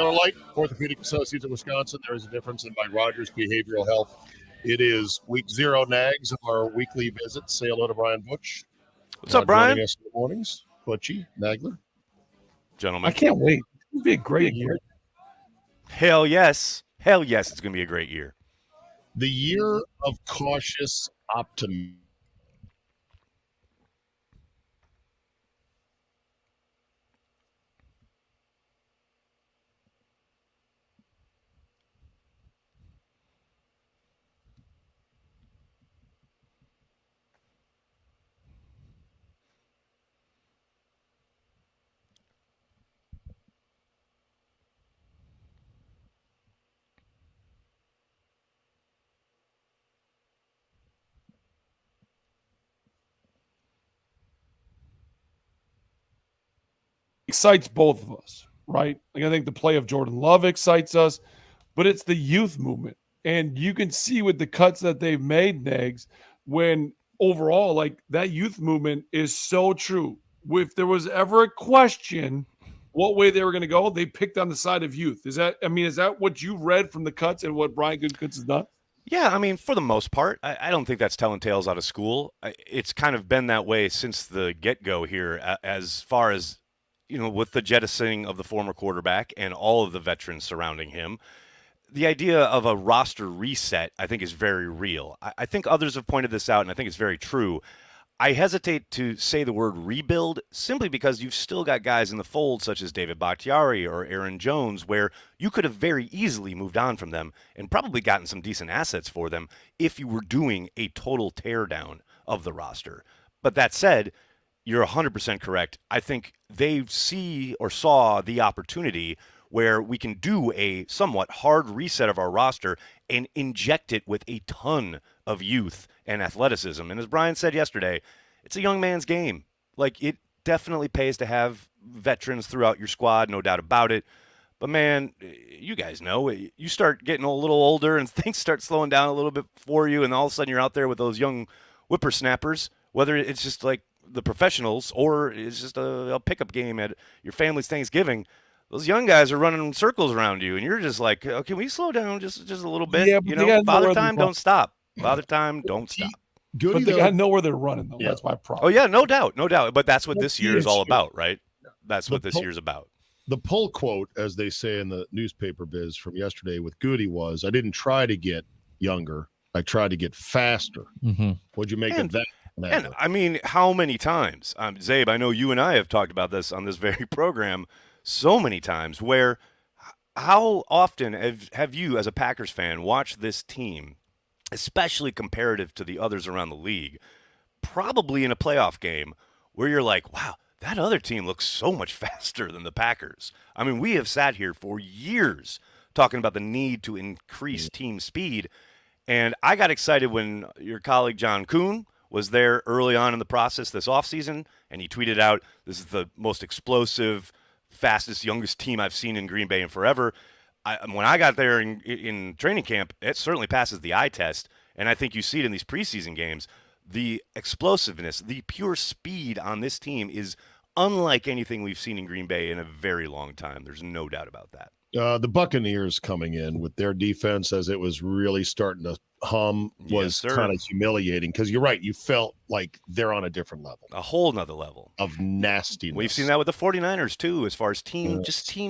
Light, Orthopedic Associates of Wisconsin. There is a difference in by Rogers Behavioral Health. It is week 0 nags of our weekly visits. Say hello to Brian Butch. What's up, Brian? Joining us in the mornings, Butchie, Nagler. Gentlemen. I can't wait. It's going to be a great year. Hell yes. Hell yes, it's going to be a great year. The year of cautious optimism. Excites both of us, right? Like I think the play of Jordan Love excites us, but it's the youth movement. And you can see with the cuts that they've made, Negs, when overall, like that youth movement is so true. If there was ever a question what way they were going to go, they picked on the side of youth. Is that what you read from the cuts and what Brian Goodcuts has done? Yeah, I mean, for the most part, I don't think that's telling tales out of school. It's kind of been that way since the get-go here, as far as, with the jettisoning of the former quarterback and all of the veterans surrounding him. The idea of a roster reset, I think, is very real. I think others have pointed this out, and I think it's very true. I hesitate to say the word rebuild simply because you've still got guys in the fold such as David Bakhtiari or Aaron Jones where you could have very easily moved on from them and probably gotten some decent assets for them if you were doing a total teardown of the roster. But that said, you're 100% correct. I think they saw the opportunity where we can do a somewhat hard reset of our roster and inject it with a ton of youth and athleticism. And as Brian said yesterday, it's a young man's game. Like, it definitely pays to have veterans throughout your squad, no doubt about it. But, man, you guys know, you start getting a little older and things start slowing down a little bit for you, and all of a sudden you're out there with those young whippersnappers, whether it's just like the professionals or it's just a pickup game at your family's Thanksgiving. Those young guys are running circles around you, and you're just like, oh, can we slow down just a little bit? Yeah, Father time, don't stop. Father time, don't stop. But they got to know where they're running, though. Yeah. That's my problem. Oh, yeah, no doubt. But that's what this year is all about, right? That's what this year's about. The pull quote, as they say in the newspaper biz from yesterday with Goody was, I didn't try to get younger. I tried to get faster. Mm-hmm. What'd you make of that? And, I mean, how many times? Czabe, I know you and I have talked about this on this very program so many times where how often have you as a Packers fan watched this team, especially comparative to the others around the league, probably in a playoff game where you're like, wow, that other team looks so much faster than the Packers. I mean, we have sat here for years talking about the need to increase team speed, and I got excited when your colleague John Kuhn was there early on in the process this offseason, and he tweeted out, this is the most explosive, fastest, youngest team I've seen in Green Bay in forever. When I got there in training camp, it certainly passes the eye test, and I think you see it in these preseason games. The explosiveness, the pure speed on this team is unlike anything we've seen in Green Bay in a very long time. There's no doubt about that. The Buccaneers coming in with their defense as it was really starting to hum was kind of humiliating because you're right. You felt like they're on a different level. A whole nother level. Of nastiness. We've seen that with the 49ers too as far as team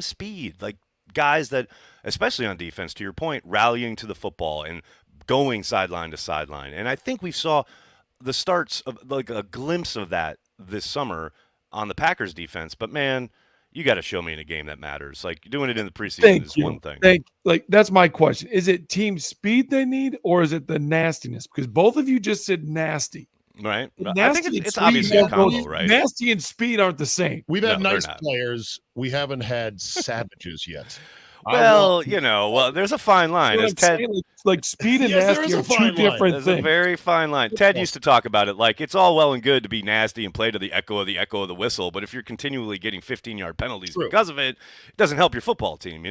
speed. Like guys that, especially on defense, to your point, rallying to the football and going sideline to sideline. And I think we saw the starts of like a glimpse of that this summer on the Packers defense. But, man, you got to show me in a game that matters. Like, doing it in the preseason is one thing. That's my question. Is it team speed they need, or is it the nastiness? Because both of you just said nasty. Right. I think it's obviously a combo, right? Nasty and speed aren't the same. We've had nice players. We haven't had savages yet. Well, there's a fine line. As Ted, like speed and nasty are two different things. There's a very fine line. Ted used to talk about it like it's all well and good to be nasty and play to the echo of the whistle, but if you're continually getting 15-yard penalties because of it, it doesn't help your football team,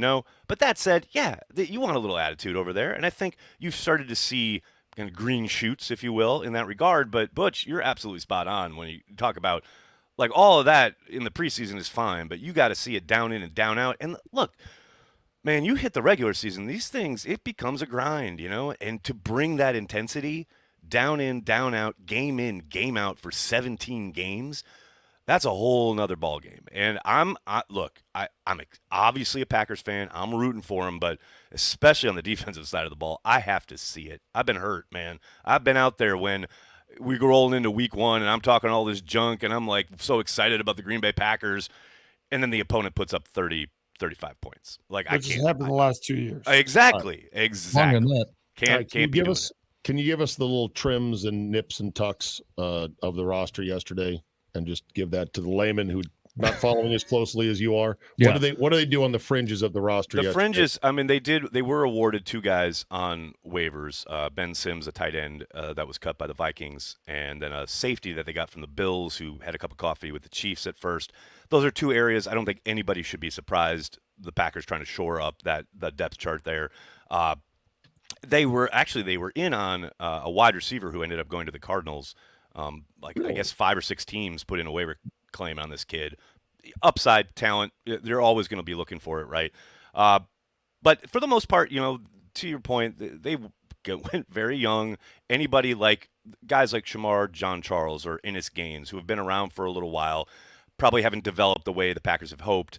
But that said, you want a little attitude over there, and I think you've started to see kind of green shoots, if you will, in that regard. But Butch, you're absolutely spot on when you talk about like all of that in the preseason is fine, but you got to see it down in and down out. And look, man, you hit the regular season, these things, it becomes a grind, and to bring that intensity down in, down out, game in, game out for 17 games, that's a whole nother ball game. And I'm obviously a Packers fan. I'm rooting for them, but especially on the defensive side of the ball, I have to see it. I've been hurt, man. I've been out there when we go rolling into week 1 and I'm talking all this junk and I'm like so excited about the Green Bay Packers, and then the opponent puts up 30, 35 points. Like, Which has happened the last 2 years. Exactly. Longer than that. Can you give us the little trims and nips and tucks of the roster yesterday, and just give that to the layman who not following as closely as you are? Yeah. What do they do on the fringes of the roster? The yesterday? fringes, I mean, they were awarded 2 guys on waivers. Ben Sims, a tight end that was cut by the Vikings, and then a safety that they got from the Bills, who had a cup of coffee with the Chiefs at first. Those are 2 areas I don't think anybody should be surprised the Packers trying to shore up the depth chart there. They were in on a wide receiver who ended up going to the Cardinals. I guess 5 or 6 teams put in a waiver claim on this kid. Upside talent, they're always going to be looking for it, right? But for the most part, to your point, they went very young. Anybody like guys like Shamar John Charles or Ennis Gaines, who have been around for a little while, probably haven't developed the way the Packers have hoped.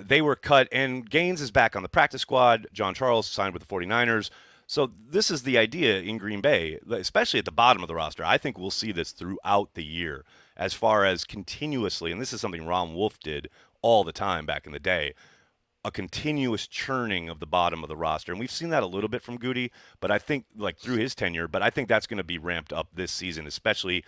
They were cut, and Gaines is back on the practice squad. John Charles signed with the 49ers. So this is the idea in Green Bay, especially at the bottom of the roster. I think we'll see this throughout the year as far as continuously, and this is something Ron Wolf did all the time back in the day, a continuous churning of the bottom of the roster. And we've seen that a little bit from Goody, but I think through his tenure, but I think that's going to be ramped up this season, especially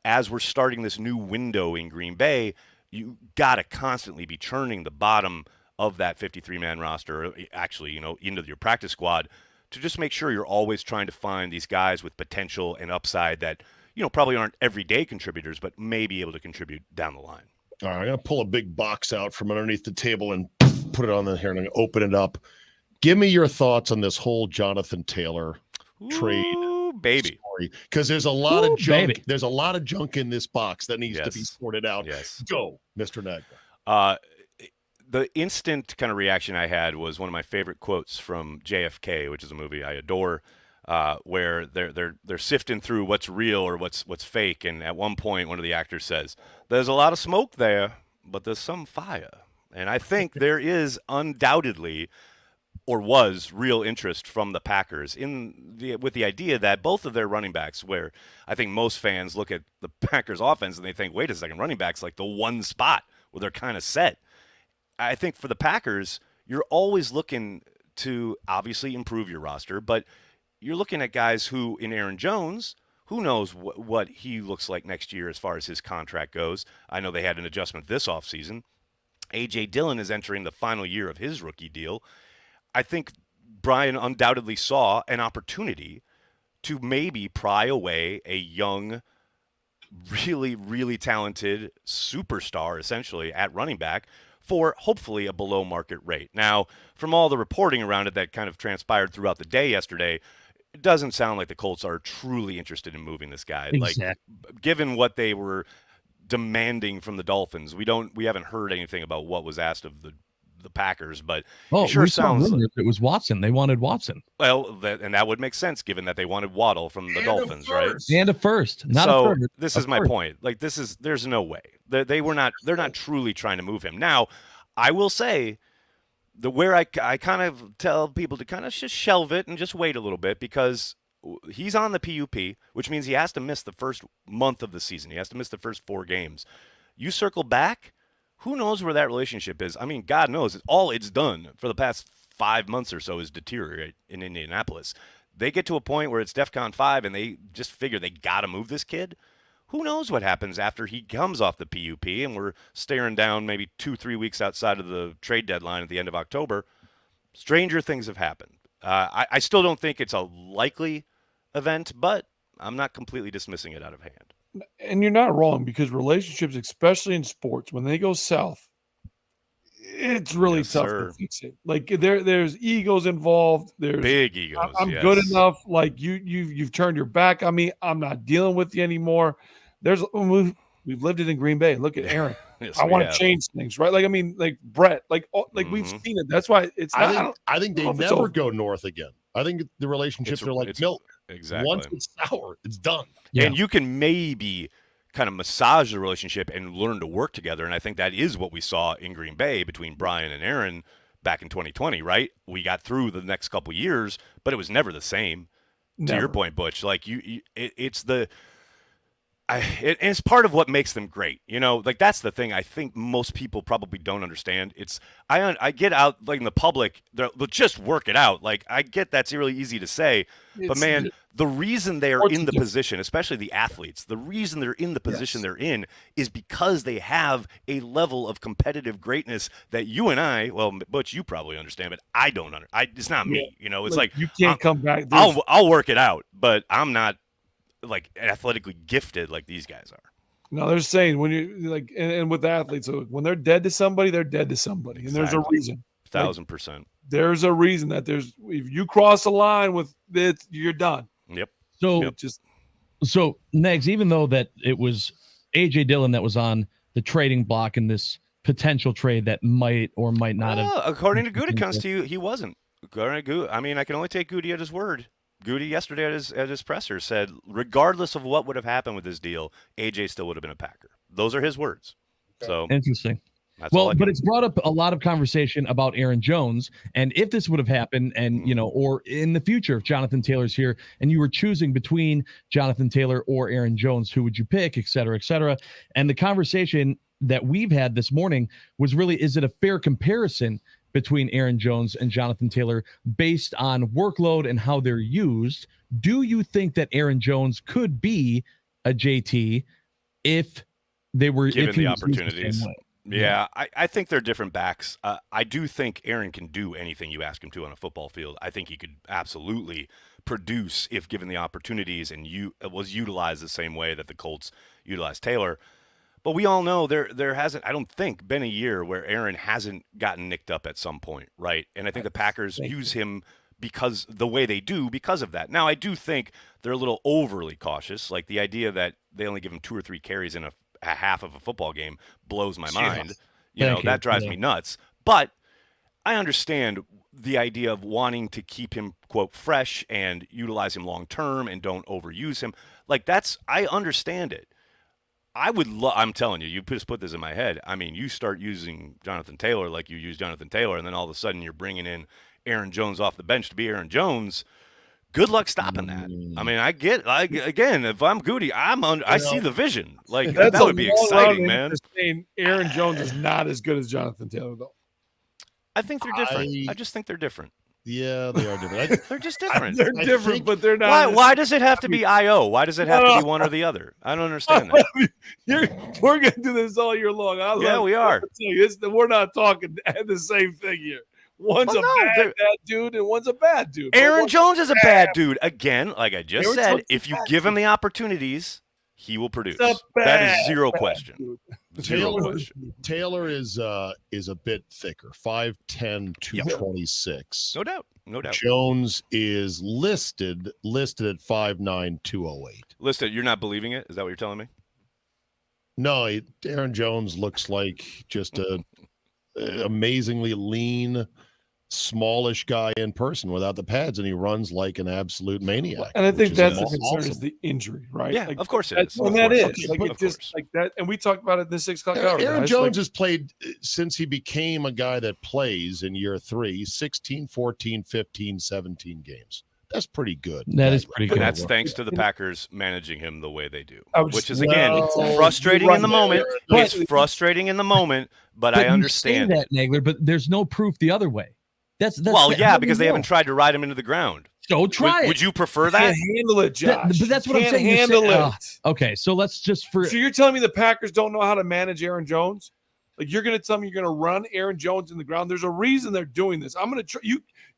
as we're starting this new window in Green Bay. You got to constantly be churning the bottom of that 53-man roster, actually, into your practice squad, to just make sure you're always trying to find these guys with potential and upside that, probably aren't everyday contributors, but may be able to contribute down the line. All right, I'm going to pull a big box out from underneath the table and put it on the here, and I'm going to open it up. Give me your thoughts on this whole Jonathan Taylor trade. Baby. Because there's a lot of junk. Baby. There's a lot of junk in this box that needs to be sorted out. Yes. Go, Mr. Nagler. The instant kind of reaction I had was one of my favorite quotes from JFK, which is a movie I adore, where they're sifting through what's real or what's fake, and at one point one of the actors says, "There's a lot of smoke there, but there's some fire." And I think there is undoubtedly, or was, real interest from the Packers with the idea that both of their running backs, where I think most fans look at the Packers offense and they think, wait a second, running back's like the one spot where they're kind of set. I think for the Packers, you're always looking to obviously improve your roster, but you're looking at guys who, in Aaron Jones, who knows what he looks like next year as far as his contract goes. I know they had an adjustment this offseason. A.J. Dillon is entering the final year of his rookie deal. I think Brian undoubtedly saw an opportunity to maybe pry away a young, really, really talented superstar, essentially, at running back for hopefully a below market rate. Now, from all the reporting around it that kind of transpired throughout the day yesterday, it doesn't sound like the Colts are truly interested in moving this guy. Exactly. Like, given what they were demanding from the Dolphins, we haven't heard anything about what was asked of the Packers, but it sure sounds like it was Watson. They wanted Watson. Well, that would make sense given that they wanted Waddle from the Dolphins, right? And a first, not so a third. This is my point. Like, there's no way they're not truly trying to move him. Now, I will say where I kind of tell people to kind of just shelve it and just wait a little bit, because he's on the PUP, which means he has to miss the first month of the season. He has to miss the first 4 games. You circle back, who knows where that relationship is? I mean, God knows. All it's done for the past 5 months or so is deteriorate in Indianapolis. They get to a point where it's DEFCON 5 and they just figure they got to move this kid. Who knows what happens after he comes off the PUP and we're staring down maybe 2-3 weeks outside of the trade deadline at the end of October. Stranger things have happened. I still don't think it's a likely event, but I'm not completely dismissing it out of hand. And you're not wrong, because relationships, especially in sports, when they go south, it's really tough to fix it. Like there's egos involved. There's big egos. I'm good enough. Like you've turned your back on me. I'm not dealing with you anymore. We've lived it in Green Bay. Look at Aaron. Yes, I we want have. to change things, right? Like, I mean, like Brett, like we've seen it. That's why it's not. I think they know if it's never over. go north again. I think the relationships are like milk. Exactly. Once it's sour, it's done. Yeah. And you can maybe kind of massage the relationship and learn to work together. And I think that is what we saw in Green Bay between Brian and Aaron back in 2020, right? We got through the next couple years, but it was never the same. To your point, Butch, like it's it's part of what makes them great. Like that's the thing I think most people probably don't understand. I get out like in the public, they'll just work it out. Like I get that's really easy to say, but man, the reason they are in the position, especially the athletes, the reason they're in the position they're in is because they have a level of competitive greatness that you and I, well, Butch, you probably understand, but I don't it's not me. It's like you can't come back. I'll work it out, but I'm not like athletically gifted like these guys are. No, they're saying when you like, and with athletes, when they're dead to somebody, they're dead to somebody, and there's a reason. 1,000%. There's a reason that if you cross the line with it, you're done. Yep. So so Negs, even though that it was AJ Dillon that was on the trading block in this potential trade that might or might not have. According to Gutekunst, he wasn't. According to I mean, I can only take Goody at his word. Goody yesterday at his presser said, regardless of what would have happened with this deal, AJ still would have been a Packer. Those are his words. So interesting. That's well, but it's brought up a lot of conversation about Aaron Jones, and if this would have happened, and or in the future, if Jonathan Taylor's here, and you were choosing between Jonathan Taylor or Aaron Jones, who would you pick, et cetera, et cetera? And the conversation that we've had this morning was really, is it a fair comparison between Aaron Jones and Jonathan Taylor based on workload and how they're used? Do you think that Aaron Jones could be a JT if they were given the opportunities? opportunities? Yeah, I think they're different backs. I do think Aaron can do anything you ask him to on a football field. I think he could absolutely produce if given the opportunities and was utilized the same way that the Colts utilized Taylor. But we all know there hasn't, I don't think, been a year where Aaron hasn't gotten nicked up at some point, right? And I think the Packers use him because the way they do because of that. Now, I do think they're a little overly cautious. Like the idea that they only give him 2 or 3 carries in a half of a football game blows my mind. That drives me nuts. But I understand the idea of wanting to keep him, quote, fresh and utilize him long term and don't overuse him. Like I understand it. I'm telling you, you just put this in my head. I mean, you start using Jonathan Taylor like you use Jonathan Taylor, and then all of a sudden you're bringing in Aaron Jones off the bench to be Aaron Jones. Good luck stopping that. I mean, again, if I'm Goody, I see the vision. Like that would be exciting, man. Saying Aaron Jones is not as good as Jonathan Taylor, though. I think they're different. I just think they're different. Yeah, they are different. They're just different. They're different, but they're not. Why does it have to be IO? Why does it have to be one or the other? I don't understand that. We're going to do this all year long. We are. We're not talking the same thing here. One's a bad dude and one's a bad dude. Aaron Jones is a bad dude. Again, like I just said, if you give him the opportunities, he will produce. That is zero question. Taylor is a bit thicker, 5'10", 226. No doubt. Jones is listed at 5'9", 208. Listed. You're not believing it? Is that what you're telling me? No, Aaron Jones looks like just a amazingly lean, smallish guy in person without the pads, and he runs like an absolute maniac. And I think that's the concern is the injury, right? Yeah, of course it is. And that is like it just like that. And we talked about it in the 6 o'clock hour. Aaron Jones has played since he became a guy that plays in year 3, 16, 14, 15, 17 games. That's pretty good. That is pretty good. And that's thanks to the Packers managing him the way they do, which is, again, frustrating in the moment. It's frustrating in the moment, but I understand that, Nagler, but there's no proof the other way. That's because they haven't tried to ride him into the ground. So try it. Would you prefer that? Can't handle it, Josh. But that's what I'm saying. Handle it. Okay, so let's just So you're telling me the Packers don't know how to manage Aaron Jones? Like you're going to tell me you're going to run Aaron Jones in the ground? There's a reason they're doing this. I'm going to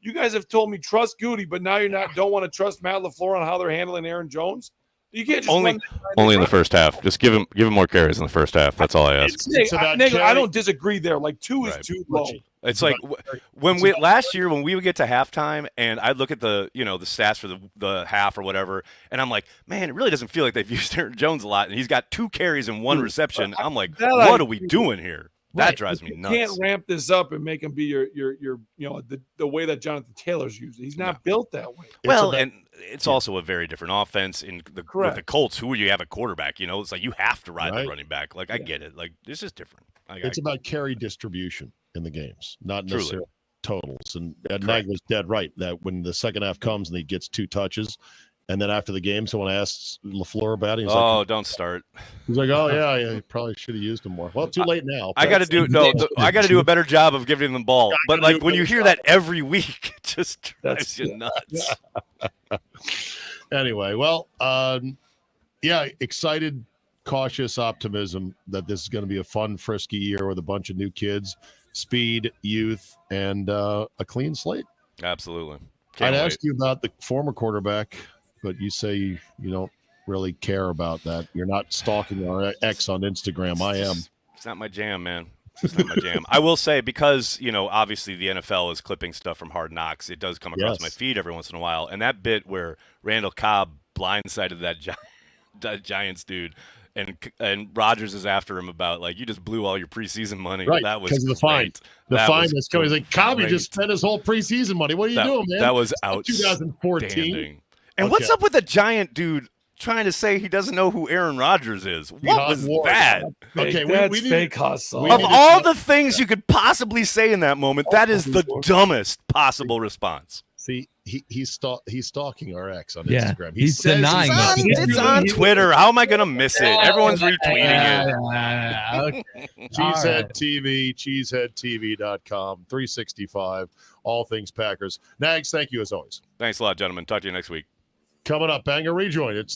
you guys have told me trust Goody, but now don't want to trust Matt LaFleur on how they're handling Aaron Jones. You can't just only in the first half. Just give him more carries in the first half. That's all I ask. Nagler, I don't disagree there. Like 2 is too low. It's like when we last year when we would get to halftime and I'd look at the the stats for the half or whatever, and I'm like, man, it really doesn't feel like they've used Aaron Jones a lot, and he's got 2 carries and 1 reception. I'm like, what are we doing here? That drives me nuts. You can't ramp this up and make him be your the way that Jonathan Taylor's used. He's not built that way. Well, and it's also a very different offense with the Colts. Who you have a quarterback? It's like you have to ride the running back. Like I get it. Like this is different. It's about carry distribution in the games, not necessarily totals. And Nagler's dead right that when the second half comes and he gets 2 touches, and then after the game, someone asks LaFleur about it. He's like, don't start. He's like, yeah, you probably should have used him more. Well, too late now. I got to do a better job of giving them the ball. But like when you hear that every week, it just drives you nuts. Anyway, well, excited, cautious optimism that this is going to be a fun, frisky year with a bunch of new kids, speed, youth, and a clean slate. Absolutely. I'd ask you about the former quarterback, but you say you don't really care about that. You're not stalking our ex on Instagram. I am. It's not my jam, man. It's not my jam. I will say because, obviously the NFL is clipping stuff from Hard Knocks. It does come across my feed every once in a while. And that bit where Randall Cobb blindsided that Giants dude and Rodgers is after him about, like, you just blew all your preseason money. Right, that was because of the fine. The fine is coming. He's like, Cobb, you just spent his whole preseason money. What are you doing, man? That was outstanding. 2014. And what's up with the Giant dude trying to say he doesn't know who Aaron Rodgers is? What was that? Okay, that's fake hustle. Of all the things you could possibly say in that moment, that is the dumbest possible response. See, he's stalking our ex on Instagram. He's denying it. It's on Twitter. How am I going to miss it? Everyone's retweeting it. Cheesehead TV, cheeseheadtv.com, 365, all things Packers. Nags, thank you as always. Thanks a lot, gentlemen. Talk to you next week. Coming up, Banger Rejoin. It's